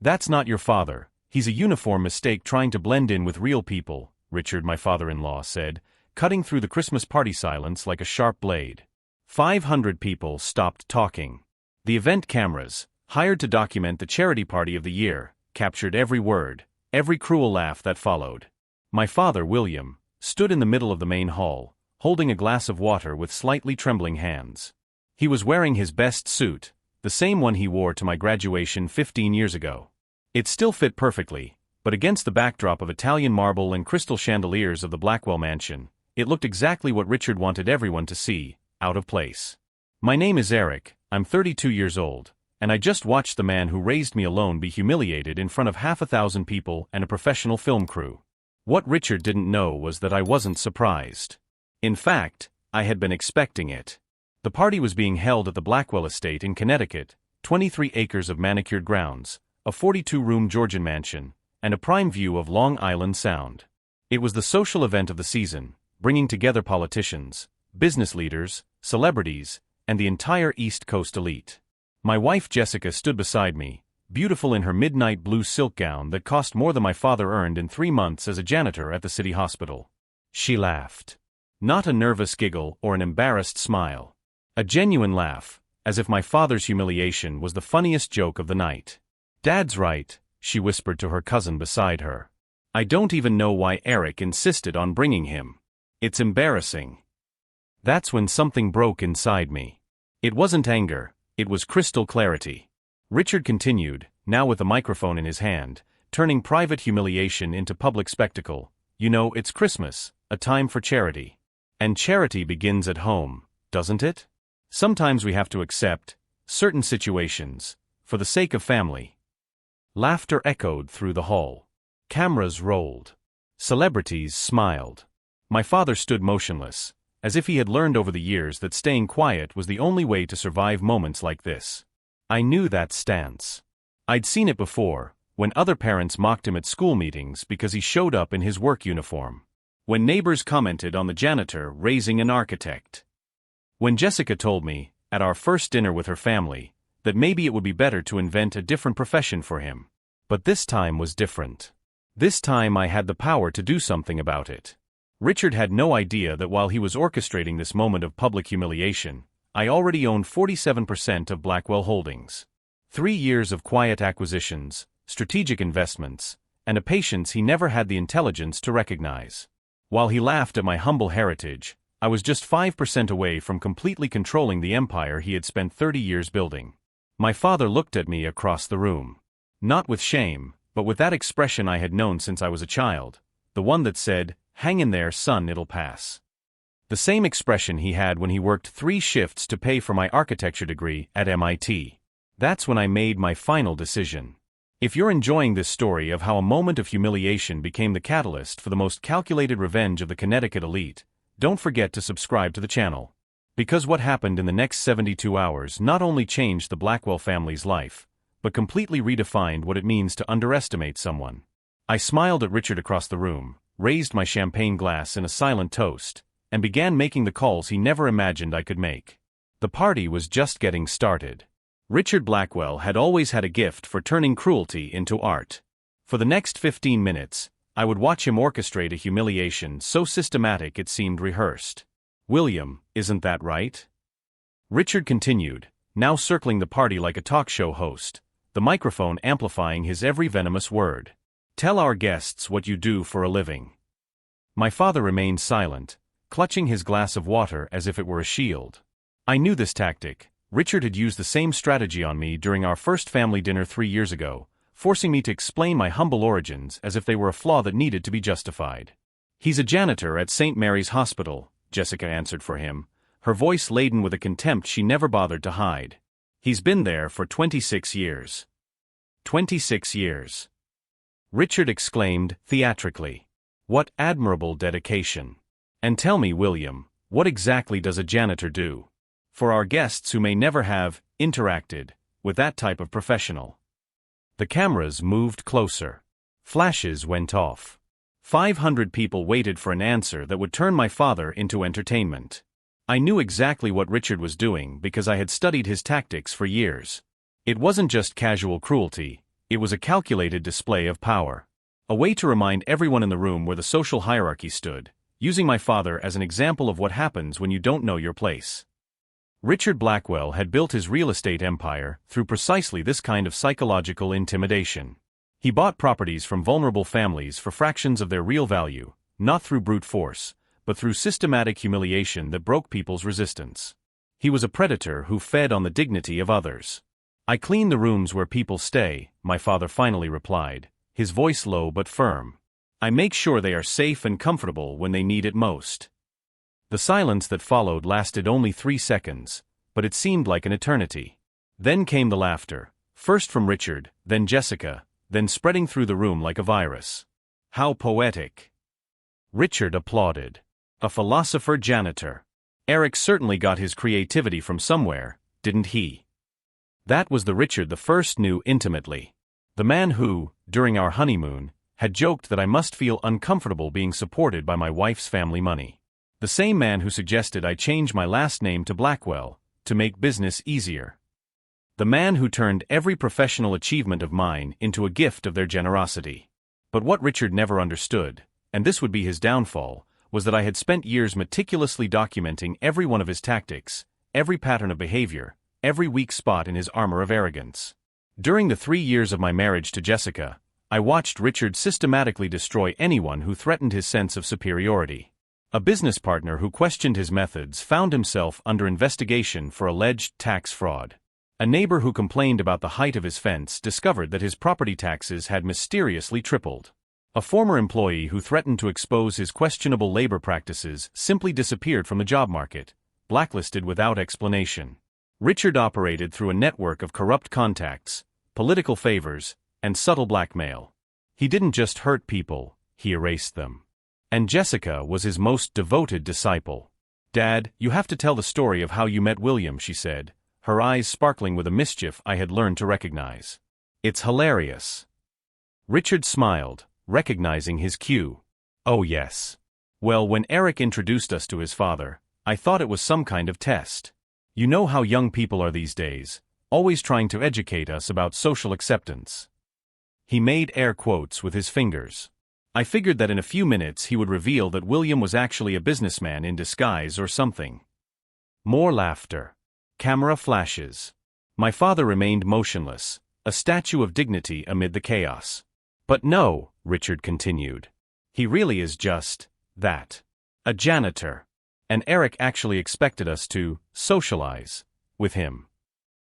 "That's not your father. He's a uniform mistake trying to blend in with real people," Richard, my father-in-law, said, cutting through the Christmas party silence like a sharp blade. 500 people stopped talking. The event cameras, hired to document the charity party of the year, captured every word, every cruel laugh that followed. My father, William, stood in the middle of the main hall, holding a glass of water with slightly trembling hands. He was wearing his best suit, the same one he wore to my graduation 15 years ago. It still fit perfectly, but against the backdrop of Italian marble and crystal chandeliers of the Blackwell mansion, it looked exactly what Richard wanted everyone to see, out of place. "My name is Eric, I'm 32 years old, and I just watched the man who raised me alone be humiliated in front of 1,000 people and a professional film crew." What Richard didn't know was that I wasn't surprised. In fact, I had been expecting it. The party was being held at the Blackwell estate in Connecticut, 23 acres of manicured grounds, a 42-room Georgian mansion, and a prime view of Long Island Sound. It was the social event of the season, bringing together politicians, business leaders, celebrities, and the entire East Coast elite. My wife Jessica stood beside me, beautiful in her midnight blue silk gown that cost more than my father earned in 3 months as a janitor at the city hospital. She laughed. Not a nervous giggle or an embarrassed smile. A genuine laugh, as if my father's humiliation was the funniest joke of the night. "Dad's right," she whispered to her cousin beside her. "I don't even know why Eric insisted on bringing him. It's embarrassing." That's when something broke inside me. It wasn't anger, it was crystal clarity. Richard continued, now with a microphone in his hand, turning private humiliation into public spectacle. "You know, it's Christmas, a time for charity. And charity begins at home, doesn't it? Sometimes we have to accept certain situations for the sake of family." Laughter echoed through the hall. Cameras rolled. Celebrities smiled. My father stood motionless, as if he had learned over the years that staying quiet was the only way to survive moments like this. I knew that stance. I'd seen it before, when other parents mocked him at school meetings because he showed up in his work uniform. When neighbors commented on the janitor raising an architect. When Jessica told me, at our first dinner with her family, that maybe it would be better to invent a different profession for him. But this time was different. This time I had the power to do something about it. Richard had no idea that while he was orchestrating this moment of public humiliation, I already owned 47% of Blackwell Holdings. 3 years of quiet acquisitions, strategic investments, and a patience he never had the intelligence to recognize. While he laughed at my humble heritage, I was just 5% away from completely controlling the empire he had spent 30 years building. My father looked at me across the room. Not with shame, but with that expression I had known since I was a child, the one that said, "Hang in there, son, it'll pass." The same expression he had when he worked 3 shifts to pay for my architecture degree at MIT. That's when I made my final decision. If you're enjoying this story of how a moment of humiliation became the catalyst for the most calculated revenge of the Connecticut elite, don't forget to subscribe to the channel. Because what happened in the next 72 hours not only changed the Blackwell family's life, but completely redefined what it means to underestimate someone. I smiled at Richard across the room, raised my champagne glass in a silent toast, and began making the calls he never imagined I could make. The party was just getting started. Richard Blackwell had always had a gift for turning cruelty into art. For the next 15 minutes, I would watch him orchestrate a humiliation so systematic it seemed rehearsed. "William, isn't that right?" Richard continued, now circling the party like a talk show host, the microphone amplifying his every venomous word. "Tell our guests what you do for a living." My father remained silent, clutching his glass of water as if it were a shield. I knew this tactic. Richard had used the same strategy on me during our first family dinner 3 years ago, forcing me to explain my humble origins as if they were a flaw that needed to be justified. "He's a janitor at St. Mary's Hospital," Jessica answered for him, her voice laden with a contempt she never bothered to hide. "He's been there for 26 years. 26 years. Richard exclaimed, theatrically. "What admirable dedication. And tell me, William, what exactly does a janitor do? For our guests who may never have interacted with that type of professional." The cameras moved closer. Flashes went off. 500 people waited for an answer that would turn my father into entertainment. I knew exactly what Richard was doing because I had studied his tactics for years. It wasn't just casual cruelty, It was a calculated display of power. A way to remind everyone in the room where the social hierarchy stood, using my father as an example of what happens when you don't know your place. Richard Blackwell had built his real estate empire through precisely this kind of psychological intimidation. He bought properties from vulnerable families for fractions of their real value, not through brute force, but through systematic humiliation that broke people's resistance. He was a predator who fed on the dignity of others. "I clean the rooms where people stay," my father finally replied, his voice low but firm. "I make sure they are safe and comfortable when they need it most." The silence that followed lasted only 3 seconds, but it seemed like an eternity. Then came the laughter, first from Richard, then Jessica, then spreading through the room like a virus. "How poetic!" Richard applauded. A philosopher janitor. Eric certainly got his creativity from somewhere, didn't he? That was the Richard the first knew intimately. The man who, during our honeymoon, had joked that I must feel uncomfortable being supported by my wife's family money. The same man who suggested I change my last name to Blackwell, to make business easier. The man who turned every professional achievement of mine into a gift of their generosity. But what Richard never understood, and this would be his downfall, was that I had spent years meticulously documenting every one of his tactics, every pattern of behavior, every weak spot in his armor of arrogance. During the 3 years of my marriage to Jessica, I watched Richard systematically destroy anyone who threatened his sense of superiority. A business partner who questioned his methods found himself under investigation for alleged tax fraud. A neighbor who complained about the height of his fence discovered that his property taxes had mysteriously tripled. A former employee who threatened to expose his questionable labor practices simply disappeared from the job market, blacklisted without explanation. Richard operated through a network of corrupt contacts, political favors, and subtle blackmail. He didn't just hurt people, he erased them. And Jessica was his most devoted disciple. "Dad, you have to tell the story of how you met William," she said, her eyes sparkling with a mischief I had learned to recognize. "It's hilarious." Richard smiled, recognizing his cue. "Oh yes. Well, when Eric introduced us to his father, I thought it was some kind of test. You know how young people are these days, always trying to educate us about social acceptance." He made air quotes with his fingers. I figured that in a few minutes he would reveal that William was actually a businessman in disguise or something. More laughter. Camera flashes. My father remained motionless, a statue of dignity amid the chaos. "But no," Richard continued. "He really is just that. A janitor. And Eric actually expected us to socialize with him."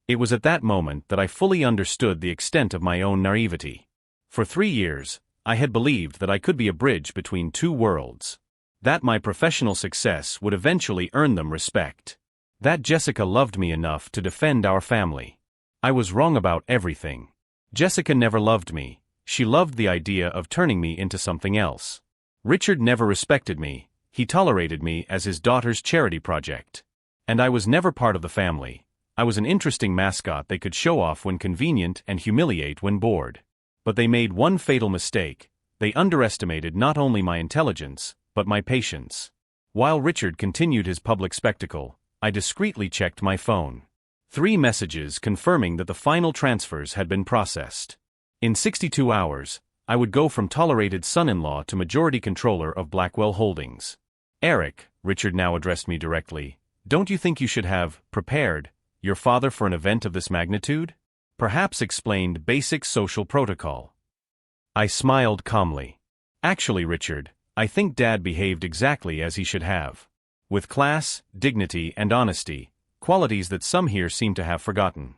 It was at that moment that I fully understood the extent of my own naivety. For 3 years, I had believed that I could be a bridge between two worlds. That my professional success would eventually earn them respect. That Jessica loved me enough to defend our family. I was wrong about everything. Jessica never loved me. She loved the idea of turning me into something else. Richard never respected me. He tolerated me as his daughter's charity project. And I was never part of the family. I was an interesting mascot they could show off when convenient and humiliate when bored. But they made one fatal mistake. They underestimated not only my intelligence, but my patience. While Richard continued his public spectacle, I discreetly checked my phone. 3 messages confirming that the final transfers had been processed. In 62 hours, I would go from tolerated son-in-law to majority controller of Blackwell Holdings. "Eric," Richard now addressed me directly, "don't you think you should have prepared your father for an event of this magnitude? Perhaps explained basic social protocol." I smiled calmly. "Actually, Richard, I think Dad behaved exactly as he should have. With class, dignity, and honesty, qualities that some here seem to have forgotten."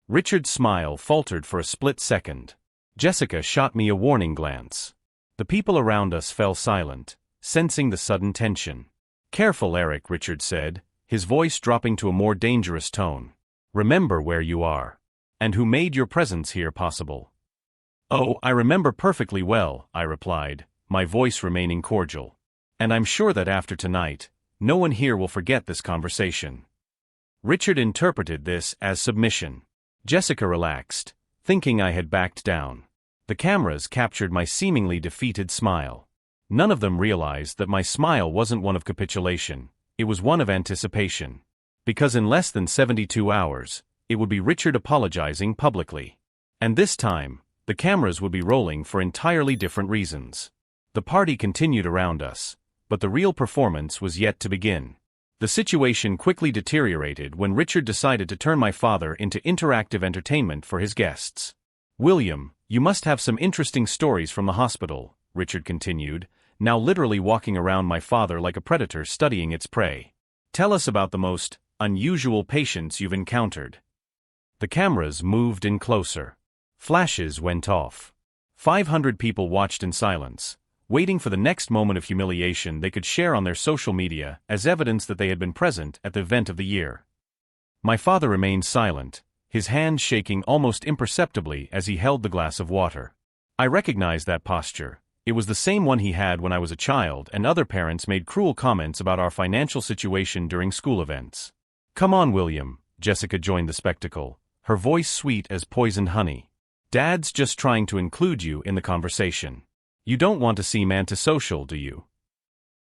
Richard's smile faltered for a split second. Jessica shot me a warning glance. The people around us fell silent, sensing the sudden tension. "Careful, Eric," Richard said, his voice dropping to a more dangerous tone. "Remember where you are. And who made your presence here possible." "Oh, I remember perfectly well," I replied, my voice remaining cordial. "And I'm sure that after tonight, no one here will forget this conversation." Richard interpreted this as submission. Jessica relaxed, thinking I had backed down. The cameras captured my seemingly defeated smile. None of them realized that my smile wasn't one of capitulation, it was one of anticipation. Because in less than 72 hours, it would be Richard apologizing publicly. And this time, the cameras would be rolling for entirely different reasons. The party continued around us, but the real performance was yet to begin. The situation quickly deteriorated when Richard decided to turn my father into interactive entertainment for his guests. "William, you must have some interesting stories from the hospital," Richard continued, now literally walking around my father like a predator studying its prey. "Tell us about the most unusual patients you've encountered." The cameras moved in closer. Flashes went off. 500 people watched in silence, waiting for the next moment of humiliation they could share on their social media as evidence that they had been present at the event of the year. My father remained silent, his hands shaking almost imperceptibly as he held the glass of water. I recognized that posture. It was the same one he had when I was a child and other parents made cruel comments about our financial situation during school events. "Come on, William," Jessica joined the spectacle, her voice sweet as poisoned honey. "Dad's just trying to include you in the conversation. You don't want to seem antisocial, do you?"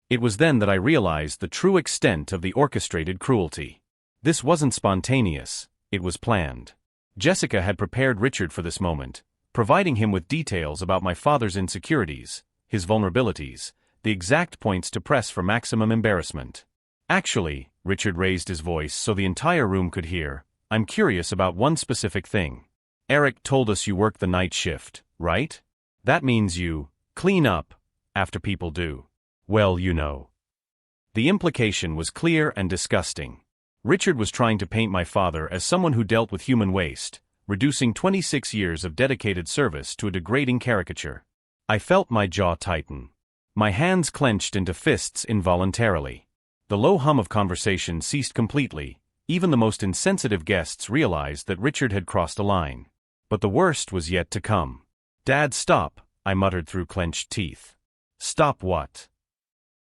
It was then that I realized the true extent of the orchestrated cruelty. This wasn't spontaneous, it was planned. Jessica had prepared Richard for this moment, providing him with details about my father's insecurities, his vulnerabilities, the exact points to press for maximum embarrassment. "Actually," Richard raised his voice so the entire room could hear, "I'm curious about one specific thing. Eric told us you work the night shift, right? That means you clean up after people do. Well, you know." The implication was clear and disgusting. Richard was trying to paint my father as someone who dealt with human waste, reducing 26 years of dedicated service to a degrading caricature. I felt my jaw tighten. My hands clenched into fists involuntarily. The low hum of conversation ceased completely. Even the most insensitive guests realized that Richard had crossed a line. But the worst was yet to come. "Dad, stop," I muttered through clenched teeth. "Stop what?"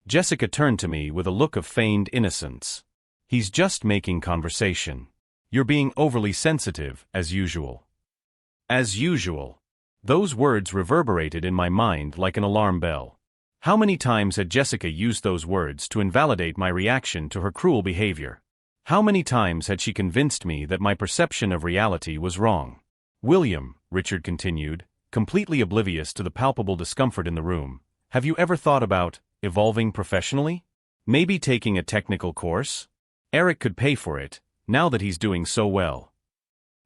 Jessica turned to me with a look of feigned innocence. "He's just making conversation. You're being overly sensitive, as usual." As usual. Those words reverberated in my mind like an alarm bell. How many times had Jessica used those words to invalidate my reaction to her cruel behavior? How many times had she convinced me that my perception of reality was wrong? "William," Richard continued, completely oblivious to the palpable discomfort in the room, "have you ever thought about evolving professionally? Maybe taking a technical course? Eric could pay for it, now that he's doing so well."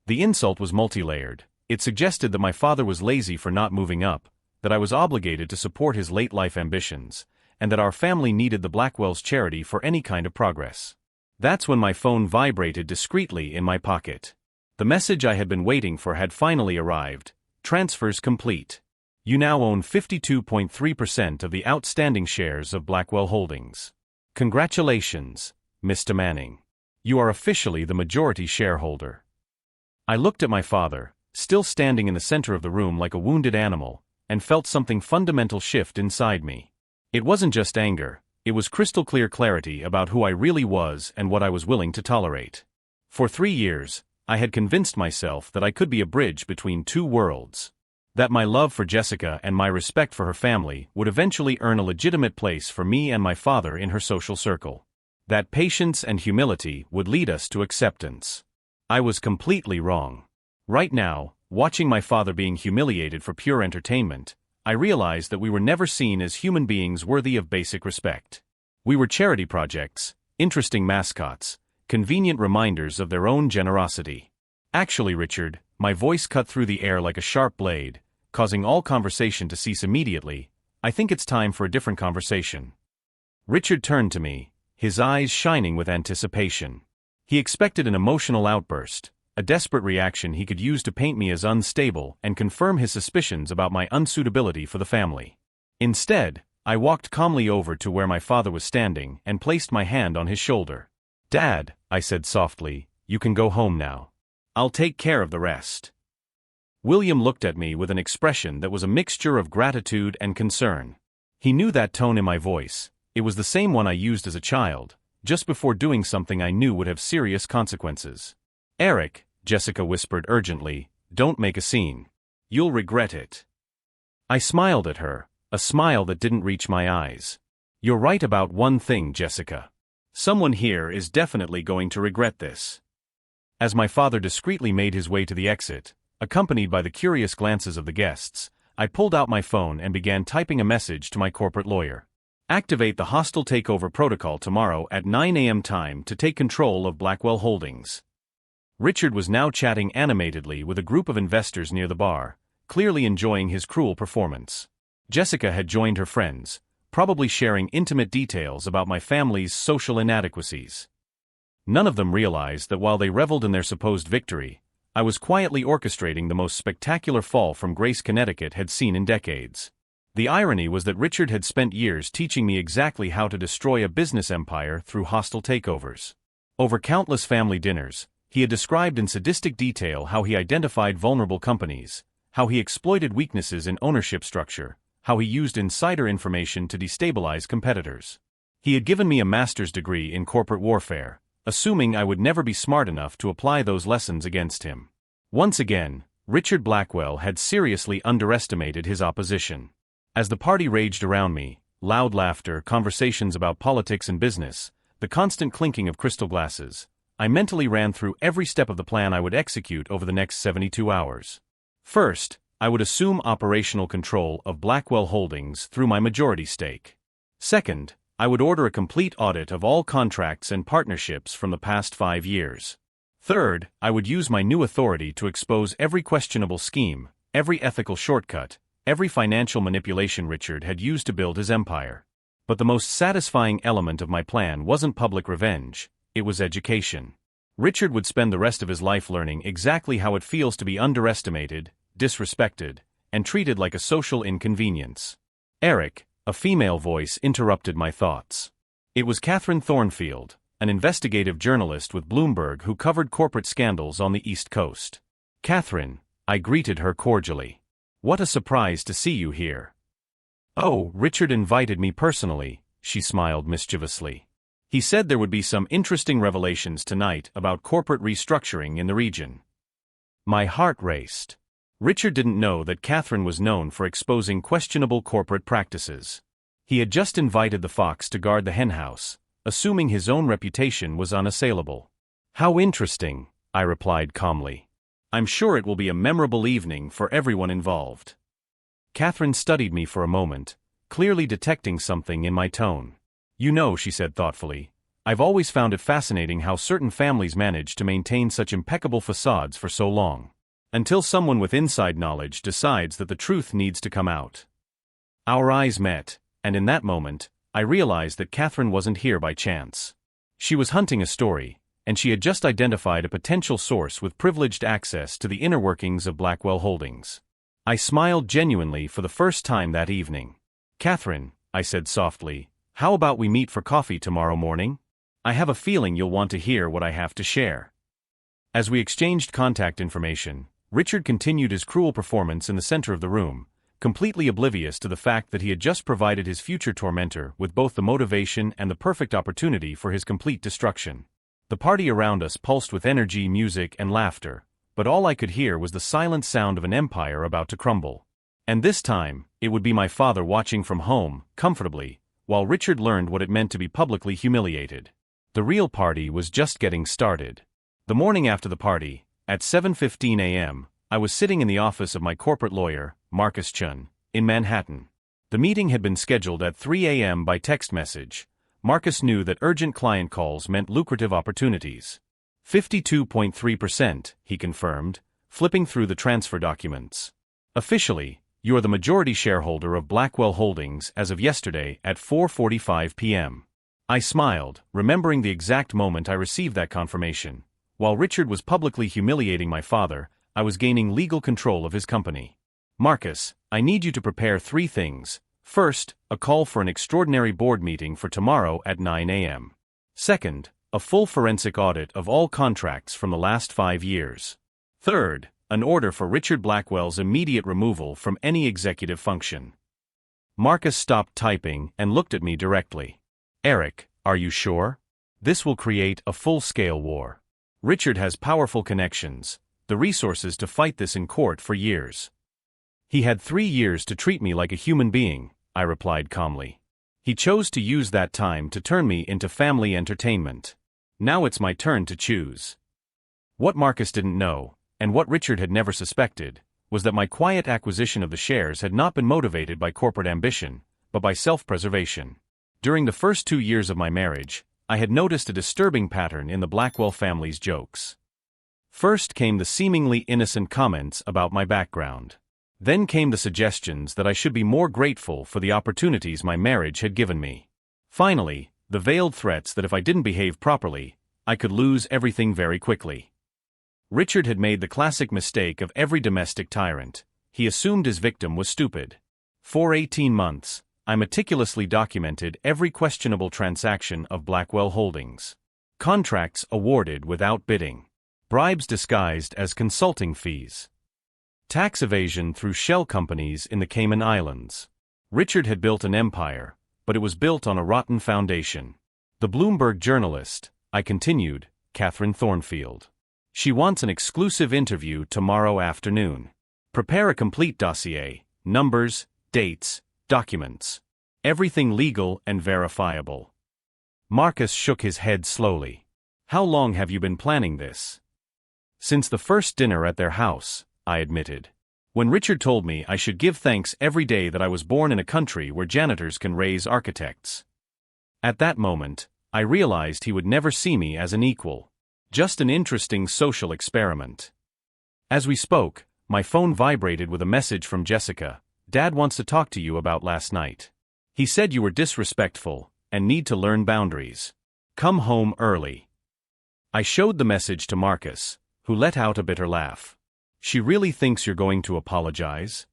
The insult was multi-layered. It suggested that my father was lazy for not moving up, that I was obligated to support his late-life ambitions, and that our family needed the Blackwell's charity for any kind of progress. That's when my phone vibrated discreetly in my pocket. The message I had been waiting for had finally arrived. "Transfers complete. You now own 52.3% of the outstanding shares of Blackwell Holdings. Congratulations, Mr. Manning. You are officially the majority shareholder." I looked at my father, still standing in the center of the room like a wounded animal, and felt something fundamental shift inside me. It wasn't just anger, it was crystal clear clarity about who I really was and what I was willing to tolerate. For 3 years, I had convinced myself that I could be a bridge between two worlds. That my love for Jessica and my respect for her family would eventually earn a legitimate place for me and my father in her social circle. That patience and humility would lead us to acceptance. I was completely wrong. Right now, watching my father being humiliated for pure entertainment, I realized that we were never seen as human beings worthy of basic respect. We were charity projects, interesting mascots, convenient reminders of their own generosity. "Actually, Richard," my voice cut through the air like a sharp blade, causing all conversation to cease immediately, "I think it's time for a different conversation." Richard turned to me, his eyes shining with anticipation. He expected an emotional outburst, a desperate reaction he could use to paint me as unstable and confirm his suspicions about my unsuitability for the family. Instead, I walked calmly over to where my father was standing and placed my hand on his shoulder. "Dad," I said softly, "you can go home now. I'll take care of the rest." William looked at me with an expression that was a mixture of gratitude and concern. He knew that tone in my voice. It was the same one I used as a child, just before doing something I knew would have serious consequences. "Eric," Jessica whispered urgently, "don't make a scene. You'll regret it." I smiled at her, a smile that didn't reach my eyes. "You're right about one thing, Jessica. Someone here is definitely going to regret this." As my father discreetly made his way to the exit, Accompanied by the curious glances of the guests, I pulled out my phone and began typing a message to my corporate lawyer. Activate the hostile takeover protocol tomorrow at 9 a.m. time to take control of Blackwell Holdings. Richard was now chatting animatedly with a group of investors near the bar, clearly enjoying his cruel performance. Jessica had joined her friends, probably sharing intimate details about my family's social inadequacies. None of them realized that while they reveled in their supposed victory, I was quietly orchestrating the most spectacular fall from grace Connecticut had seen in decades. The irony was that Richard had spent years teaching me exactly how to destroy a business empire through hostile takeovers. Over countless family dinners, he had described in sadistic detail how he identified vulnerable companies, how he exploited weaknesses in ownership structure, how he used insider information to destabilize competitors. He had given me a master's degree in corporate warfare, assuming I would never be smart enough to apply those lessons against him. Once again, Richard Blackwell had seriously underestimated his opposition. As the party raged around me, loud laughter, conversations about politics and business, the constant clinking of crystal glasses, I mentally ran through every step of the plan I would execute over the next 72 hours. First, I would assume operational control of Blackwell Holdings through my majority stake. Second, I would order a complete audit of all contracts and partnerships from the past 5 years. Third, I would use my new authority to expose every questionable scheme, every ethical shortcut, every financial manipulation Richard had used to build his empire. But the most satisfying element of my plan wasn't public revenge, it was education. Richard would spend the rest of his life learning exactly how it feels to be underestimated, disrespected, and treated like a social inconvenience. Eric, a female voice, interrupted my thoughts. It was Catherine Thornfield, an investigative journalist with Bloomberg who covered corporate scandals on the East Coast. Catherine, I greeted her cordially. What a surprise to see you here. Oh, Richard invited me personally, she smiled mischievously. He said there would be some interesting revelations tonight about corporate restructuring in the region. My heart raced. Richard didn't know that Catherine was known for exposing questionable corporate practices. He had just invited the fox to guard the henhouse, assuming his own reputation was unassailable. How interesting, I replied calmly. I'm sure it will be a memorable evening for everyone involved. Catherine studied me for a moment, clearly detecting something in my tone. You know, she said thoughtfully, I've always found it fascinating how certain families manage to maintain such impeccable facades for so long. Until someone with inside knowledge decides that the truth needs to come out. Our eyes met, and in that moment, I realized that Catherine wasn't here by chance. She was hunting a story, and she had just identified a potential source with privileged access to the inner workings of Blackwell Holdings. I smiled genuinely for the first time that evening. Catherine, I said softly, how about we meet for coffee tomorrow morning? I have a feeling you'll want to hear what I have to share. As we exchanged contact information, Richard continued his cruel performance in the center of the room, completely oblivious to the fact that he had just provided his future tormentor with both the motivation and the perfect opportunity for his complete destruction. The party around us pulsed with energy, music, and laughter, but all I could hear was the silent sound of an empire about to crumble. And this time, it would be my father watching from home, comfortably, while Richard learned what it meant to be publicly humiliated. The real party was just getting started. The morning after the party, at 7:15 a.m., I was sitting in the office of my corporate lawyer, Marcus Chun, in Manhattan. The meeting had been scheduled at 3 a.m. by text message. Marcus knew that urgent client calls meant lucrative opportunities. 52.3%, he confirmed, flipping through the transfer documents. Officially, you are the majority shareholder of Blackwell Holdings as of yesterday at 4:45 p.m. I smiled, remembering the exact moment I received that confirmation. While Richard was publicly humiliating my father, I was gaining legal control of his company. Marcus, I need you to prepare 3 things. First, a call for an extraordinary board meeting for tomorrow at 9 a.m. Second, a full forensic audit of all contracts from the last 5 years. Third, an order for Richard Blackwell's immediate removal from any executive function. Marcus stopped typing and looked at me directly. Eric, are you sure? This will create a full-scale war. Richard has powerful connections, the resources to fight this in court for years. He had 3 years to treat me like a human being, I replied calmly. He chose to use that time to turn me into family entertainment. Now it's my turn to choose. What Marcus didn't know And what Richard had never suspected was that my quiet acquisition of the shares had not been motivated by corporate ambition, but by self-preservation. During the first 2 years of my marriage, I had noticed a disturbing pattern in the Blackwell family's jokes. First came the seemingly innocent comments about my background. Then came the suggestions that I should be more grateful for the opportunities my marriage had given me. Finally, the veiled threats that if I didn't behave properly, I could lose everything very quickly. Richard had made the classic mistake of every domestic tyrant. He assumed his victim was stupid. For 18 months, I meticulously documented every questionable transaction of Blackwell Holdings. Contracts awarded without bidding. Bribes disguised as consulting fees. Tax evasion through shell companies in the Cayman Islands. Richard had built an empire, but it was built on a rotten foundation. The Bloomberg journalist, I continued, Catherine Thornfield. She wants an exclusive interview tomorrow afternoon. Prepare a complete dossier, numbers, dates, documents. Everything legal and verifiable. Marcus shook his head slowly. How long have you been planning this? Since the first dinner at their house, I admitted. When Richard told me I should give thanks every day that I was born in a country where janitors can raise architects. At that moment, I realized he would never see me as an equal. Just an interesting social experiment. As we spoke, my phone vibrated with a message from Jessica. Dad wants to talk to you about last night. He said you were disrespectful and need to learn boundaries. Come home early. I showed the message to Marcus, who let out a bitter laugh. She really thinks you're going to apologize?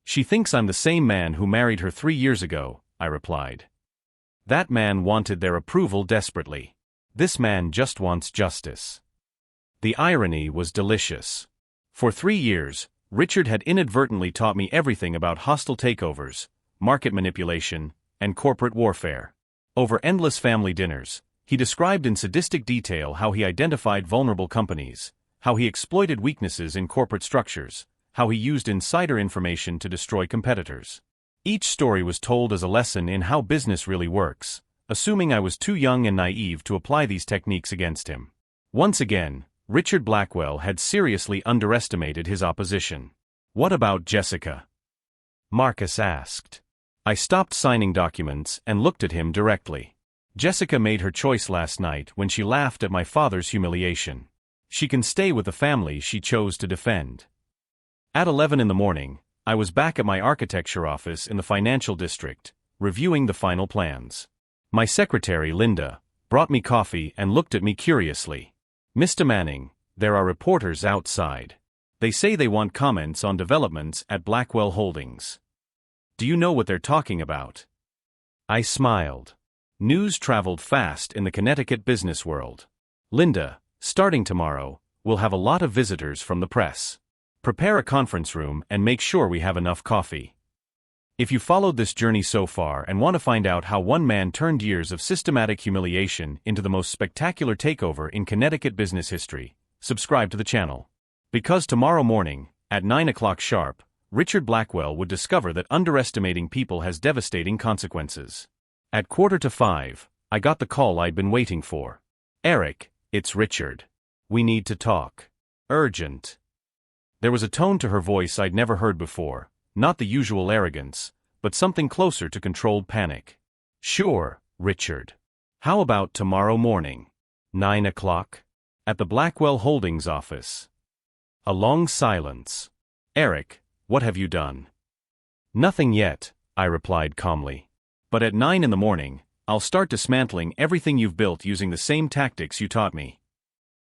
She thinks I'm the same man who married her 3 years ago, I replied. That man wanted their approval desperately. This man just wants justice. The irony was delicious. For 3 years, Richard had inadvertently taught me everything about hostile takeovers, market manipulation, and corporate warfare. Over endless family dinners, he described in sadistic detail how he identified vulnerable companies, how he exploited weaknesses in corporate structures, how he used insider information to destroy competitors. Each story was told as a lesson in how business really works, assuming I was too young and naive to apply these techniques against him. Once again, Richard Blackwell had seriously underestimated his opposition. What about Jessica? Marcus asked. I stopped signing documents and looked at him directly. Jessica made her choice last night when she laughed at my father's humiliation. She can stay with the family she chose to defend. At 11 in the morning, I was back at my architecture office in the financial district, reviewing the final plans. My secretary, Linda, brought me coffee and looked at me curiously. Mr. Manning, there are reporters outside. They say they want comments on developments at Blackwell Holdings. Do you know what they're talking about? I smiled. News traveled fast in the Connecticut business world. Linda, starting tomorrow, we'll have a lot of visitors from the press. Prepare a conference room and make sure we have enough coffee. If you followed this journey so far and want to find out how one man turned years of systematic humiliation into the most spectacular takeover in Connecticut business history, subscribe to the channel. Because tomorrow morning, at 9 o'clock sharp, Richard Blackwell would discover that underestimating people has devastating consequences. At 4:45, I got the call I'd been waiting for. Eric, it's Richard. We need to talk. Urgent. There was a tone to her voice I'd never heard before, not the usual arrogance, but something closer to controlled panic. Sure, Richard. How about tomorrow morning? 9 o'clock? At the Blackwell Holdings office. A long silence. Eric, what have you done? Nothing yet, I replied calmly. But at 9 in the morning, I'll start dismantling everything you've built using the same tactics you taught me.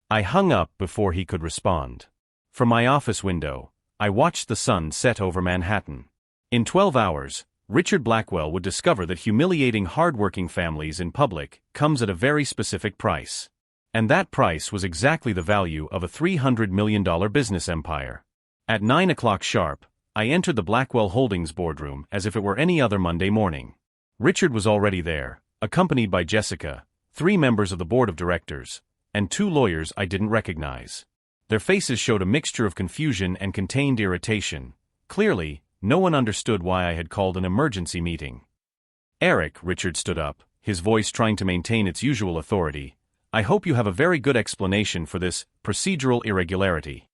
I hung up before he could respond. From my office window, I watched the sun set over Manhattan. In 12 hours, Richard Blackwell would discover that humiliating hard-working families in public comes at a very specific price. And that price was exactly the value of a $300 million business empire. At 9 o'clock sharp, I entered the Blackwell Holdings boardroom as if it were any other Monday morning. Richard was already there, accompanied by Jessica, 3 members of the board of directors, and 2 lawyers I didn't recognize. Their faces showed a mixture of confusion and contained irritation. Clearly, no one understood why I had called an emergency meeting. Eric, Richard stood up, his voice trying to maintain its usual authority. I hope you have a very good explanation for this procedural irregularity.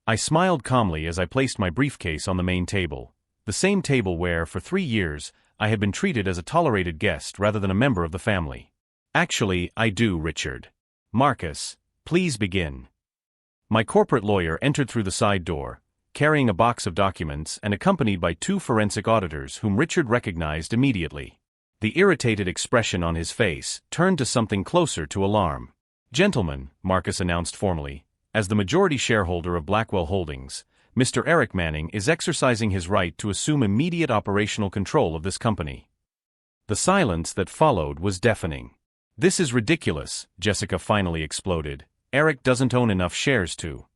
I smiled calmly as I placed my briefcase on the main table, the same table where, for 3 years, I had been treated as a tolerated guest rather than a member of the family. Actually, I do, Richard. Marcus, please begin. My corporate lawyer entered through the side door, carrying a box of documents and accompanied by 2 forensic auditors whom Richard recognized immediately. The irritated expression on his face turned to something closer to alarm. Gentlemen, Marcus announced formally, as the majority shareholder of Blackwell Holdings, Mr. Eric Manning is exercising his right to assume immediate operational control of this company. The silence that followed was deafening. This is ridiculous, Jessica finally exploded. Eric doesn't own enough shares to.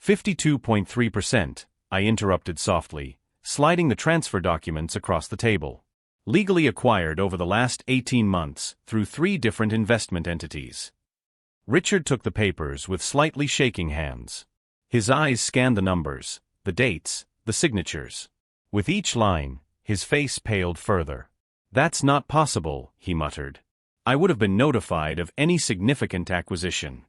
52.3%, I interrupted softly, sliding the transfer documents across the table. Legally acquired over the last 18 months through 3 different investment entities. Richard took the papers with slightly shaking hands. His eyes scanned the numbers, the dates, the signatures. With each line, his face paled further. That's not possible, he muttered. I would have been notified of any significant acquisition.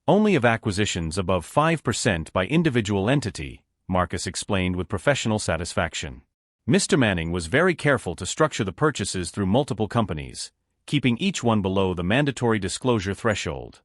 Only of acquisitions above 5% by individual entity, Marcus explained with professional satisfaction. Mr. Manning was very careful to structure the purchases through multiple companies, keeping each one below the mandatory disclosure threshold.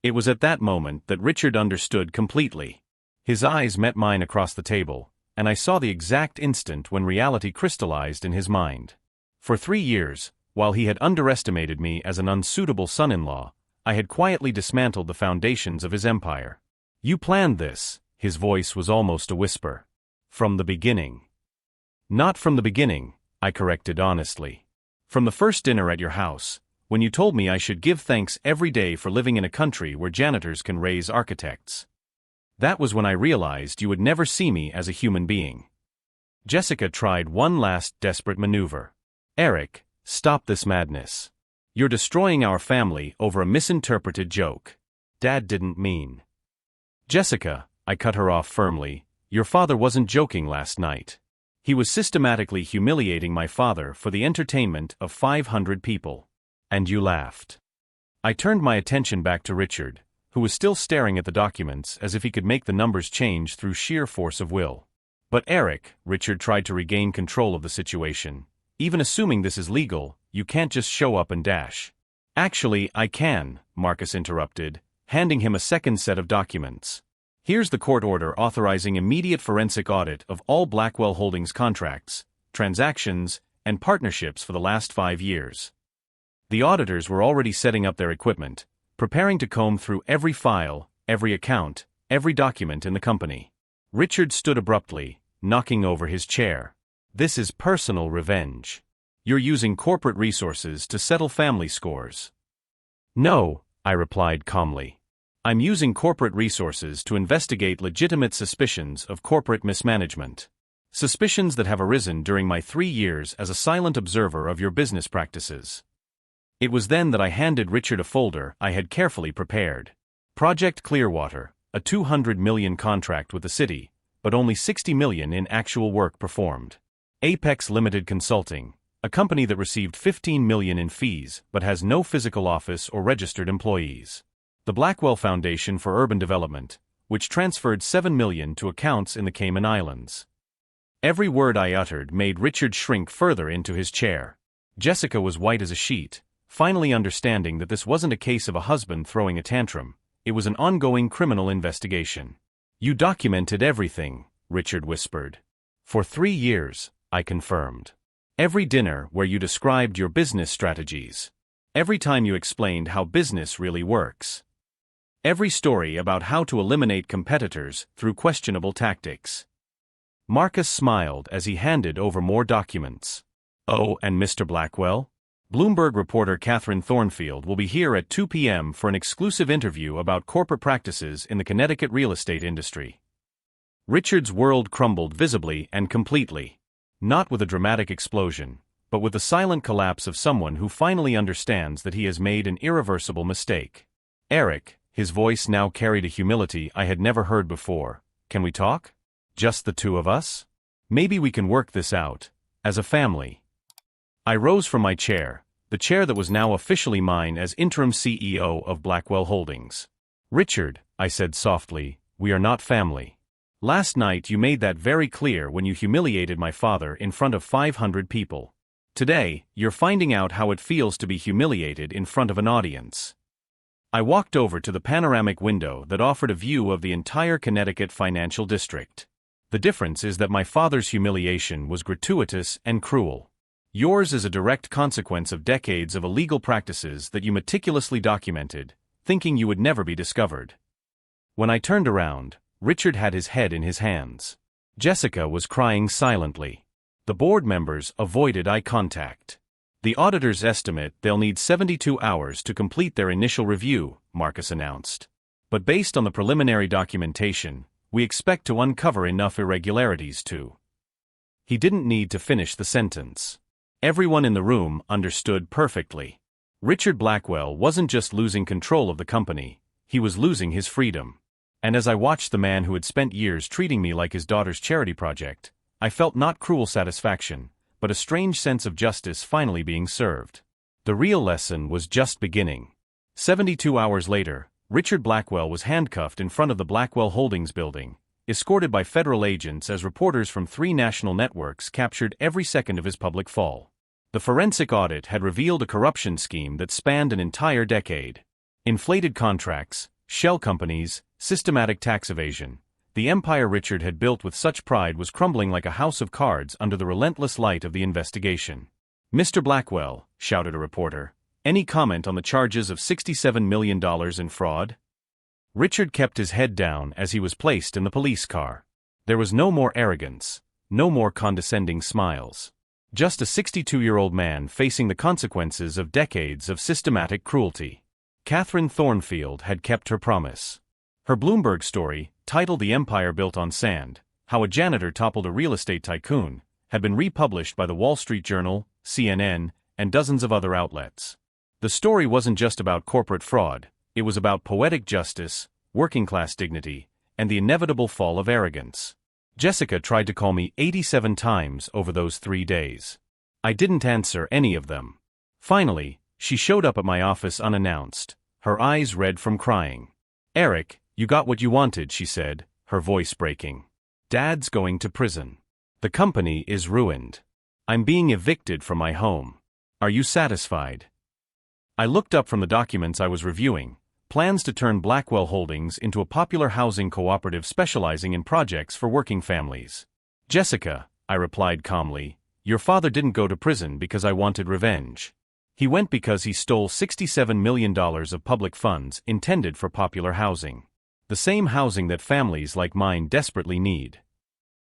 It was at that moment that Richard understood completely. His eyes met mine across the table, and I saw the exact instant when reality crystallized in his mind. For 3 years, while he had underestimated me as an unsuitable son-in-law, I had quietly dismantled the foundations of his empire. You planned this, his voice was almost a whisper. From the beginning. Not from the beginning, I corrected honestly. From the first dinner at your house, when you told me I should give thanks every day for living in a country where janitors can raise architects. That was when I realized you would never see me as a human being. Jessica tried one last desperate maneuver. Eric, stop this madness. You're destroying our family over a misinterpreted joke. Dad didn't mean. Jessica, I cut her off firmly, your father wasn't joking last night. He was systematically humiliating my father for the entertainment of 500 people. And you laughed. I turned my attention back to Richard, who was still staring at the documents as if he could make the numbers change through sheer force of will. But Eric, Richard tried to regain control of the situation. Even assuming this is legal, you can't just show up and dash. Actually, I can, Marcus interrupted, handing him a second set of documents. Here's the court order authorizing immediate forensic audit of all Blackwell Holdings contracts, transactions, and partnerships for the last 5 years. The auditors were already setting up their equipment, preparing to comb through every file, every account, every document in the company. Richard stood abruptly, knocking over his chair. This is personal revenge. You're using corporate resources to settle family scores. No, I replied calmly. I'm using corporate resources to investigate legitimate suspicions of corporate mismanagement. Suspicions that have arisen during my 3 years as a silent observer of your business practices. It was then that I handed Richard a folder I had carefully prepared. Project Clearwater, a $200 million contract with the city, but only $60 million in actual work performed. Apex Limited Consulting, a company that received $15 million in fees but has no physical office or registered employees. The Blackwell Foundation for Urban Development, which transferred $7 million to accounts in the Cayman Islands. Every word I uttered made Richard shrink further into his chair. Jessica was white as a sheet, finally understanding that this wasn't a case of a husband throwing a tantrum, it was an ongoing criminal investigation. You documented everything, Richard whispered. For 3 years, I confirmed. Every dinner where you described your business strategies. Every time you explained how business really works. Every story about how to eliminate competitors through questionable tactics. Marcus smiled as he handed over more documents. Oh, and Mr. Blackwell? Bloomberg reporter Catherine Thornfield will be here at 2 p.m. for an exclusive interview about corporate practices in the Connecticut real estate industry. Richard's world crumbled visibly and completely. Not with a dramatic explosion, but with the silent collapse of someone who finally understands that he has made an irreversible mistake. Eric, his voice now carried a humility I had never heard before. Can we talk? Just the 2 of us? Maybe we can work this out, as a family. I rose from my chair, the chair that was now officially mine as interim CEO of Blackwell Holdings. Richard, I said softly, We are not family. Last night you made that very clear when you humiliated my father in front of 500 people. Today, you're finding out how it feels to be humiliated in front of an audience. I walked over to the panoramic window that offered a view of the entire Connecticut financial district. The difference is that my father's humiliation was gratuitous and cruel. Yours is a direct consequence of decades of illegal practices that you meticulously documented, thinking you would never be discovered. When I turned around, Richard had his head in his hands. Jessica was crying silently. The board members avoided eye contact. The auditors estimate they'll need 72 hours to complete their initial review, Marcus announced. But based on the preliminary documentation, we expect to uncover enough irregularities to. He didn't need to finish the sentence. Everyone in the room understood perfectly. Richard Blackwell wasn't just losing control of the company, he was losing his freedom. And as I watched the man who had spent years treating me like his daughter's charity project, I felt not cruel satisfaction, but a strange sense of justice finally being served. The real lesson was just beginning. 72 hours later, Richard Blackwell was handcuffed in front of the Blackwell Holdings building, escorted by federal agents as reporters from 3 national networks captured every second of his public fall. The forensic audit had revealed a corruption scheme that spanned an entire decade. Inflated contracts, shell companies, systematic tax evasion. The empire Richard had built with such pride was crumbling like a house of cards under the relentless light of the investigation. "Mr. Blackwell," shouted a reporter, "any comment on the charges of $67 million in fraud?" Richard kept his head down as he was placed in the police car. There was no more arrogance, no more condescending smiles. Just a 62-year-old man facing the consequences of decades of systematic cruelty. Catherine Thornfield had kept her promise. Her Bloomberg story, titled "The Empire Built on Sand: How a Janitor Toppled a Real Estate Tycoon," had been republished by the Wall Street Journal, CNN, and dozens of other outlets. The story wasn't just about corporate fraud, it was about poetic justice, working-class dignity, and the inevitable fall of arrogance. Jessica tried to call me 87 times over those 3 days. I didn't answer any of them. Finally, she showed up at my office unannounced, her eyes red from crying. "Eric, you got what you wanted," she said, her voice breaking. "Dad's going to prison. The company is ruined. I'm being evicted from my home. Are you satisfied?" I looked up from the documents I was reviewing, plans to turn Blackwell Holdings into a popular housing cooperative specializing in projects for working families. "Jessica," I replied calmly, "your father didn't go to prison because I wanted revenge. He went because he stole $67 million of public funds intended for popular housing. The same housing that families like mine desperately need."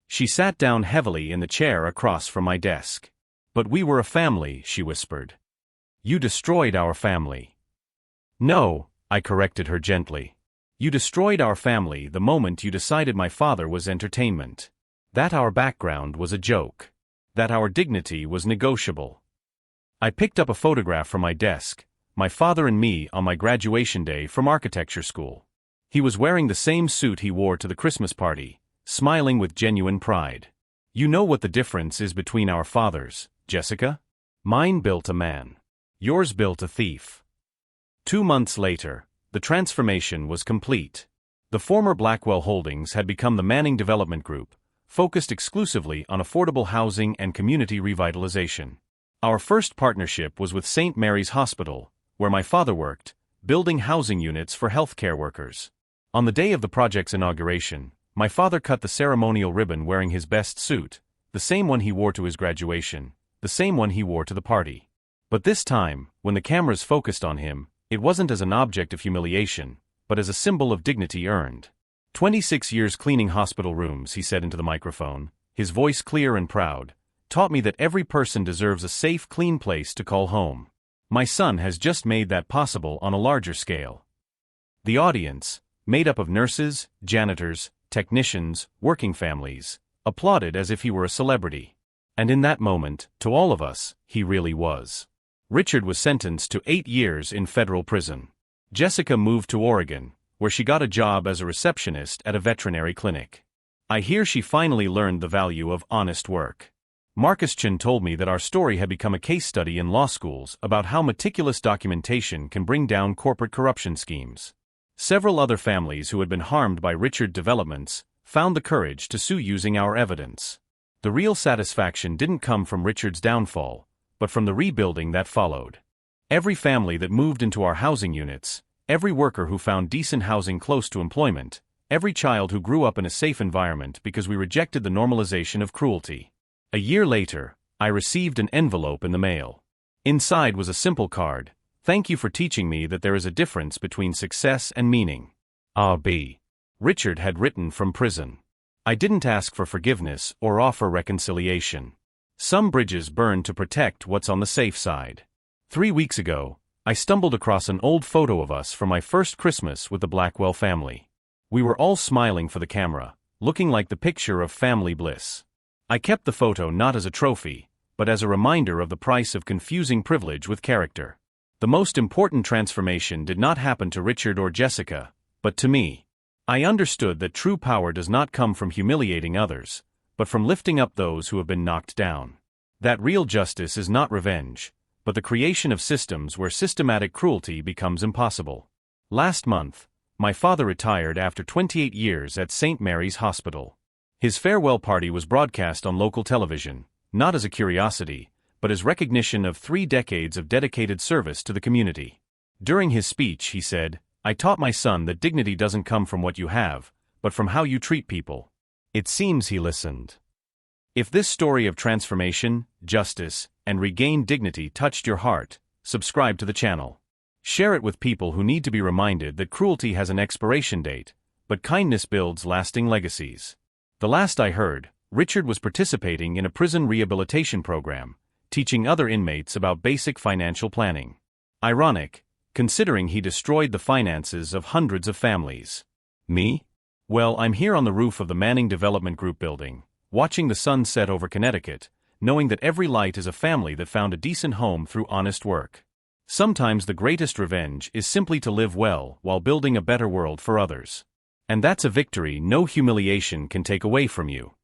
She sat down heavily in the chair across from my desk. "But we were a family," she whispered. "You destroyed our family." "No," I corrected her gently. "You destroyed our family the moment you decided my father was entertainment. That our background was a joke. That our dignity was negotiable." I picked up a photograph from my desk, my father and me on my graduation day from architecture school. He was wearing the same suit he wore to the Christmas party, smiling with genuine pride. "You know what the difference is between our fathers, Jessica? Mine built a man. Yours built a thief." 2 months later, the transformation was complete. The former Blackwell Holdings had become the Manning Development Group, focused exclusively on affordable housing and community revitalization. Our first partnership was with St. Mary's Hospital, where my father worked, building housing units for healthcare workers. On the day of the project's inauguration, my father cut the ceremonial ribbon wearing his best suit, the same one he wore to his graduation, the same one he wore to the party. But this time, when the cameras focused on him, it wasn't as an object of humiliation, but as a symbol of dignity earned. 26 years cleaning hospital rooms," he said into the microphone, his voice clear and proud, "taught me that every person deserves a safe, clean place to call home. My son has just made that possible on a larger scale." The audience, made up of nurses, janitors, technicians, working families, applauded as if he were a celebrity. And in that moment, to all of us, he really was. Richard was sentenced to 8 years in federal prison. Jessica moved to Oregon, where she got a job as a receptionist at a veterinary clinic. I hear she finally learned the value of honest work. Marcus Chin told me that our story had become a case study in law schools about how meticulous documentation can bring down corporate corruption schemes. Several other families who had been harmed by Richard's developments found the courage to sue using our evidence. The real satisfaction didn't come from Richard's downfall, but from the rebuilding that followed. Every family that moved into our housing units, every worker who found decent housing close to employment, every child who grew up in a safe environment because we rejected the normalization of cruelty. A year later, I received an envelope in the mail. Inside was a simple card: "Thank you for teaching me that there is a difference between success and meaning. R.B." Richard had written from prison. I didn't ask for forgiveness or offer reconciliation. Some bridges burn to protect what's on the safe side. 3 weeks ago, I stumbled across an old photo of us from my first Christmas with the Blackwell family. We were all smiling for the camera, looking like the picture of family bliss. I kept the photo not as a trophy, but as a reminder of the price of confusing privilege with character. The most important transformation did not happen to Richard or Jessica, but to me. I understood that true power does not come from humiliating others, but from lifting up those who have been knocked down. That real justice is not revenge, but the creation of systems where systematic cruelty becomes impossible. Last month, my father retired after 28 years at St. Mary's Hospital. His farewell party was broadcast on local television, not as a curiosity, but as recognition of 3 decades of dedicated service to the community. During his speech, he said, "I taught my son that dignity doesn't come from what you have, but from how you treat people." It seems he listened. If this story of transformation, justice, and regained dignity touched your heart, subscribe to the channel. Share it with people who need to be reminded that cruelty has an expiration date, but kindness builds lasting legacies. The last I heard, Richard was participating in a prison rehabilitation program, teaching other inmates about basic financial planning. Ironic, considering he destroyed the finances of hundreds of families. Me? Well, I'm here on the roof of the Manning Development Group building, watching the sun set over Connecticut, knowing that every light is a family that found a decent home through honest work. Sometimes the greatest revenge is simply to live well while building a better world for others. And that's a victory no humiliation can take away from you.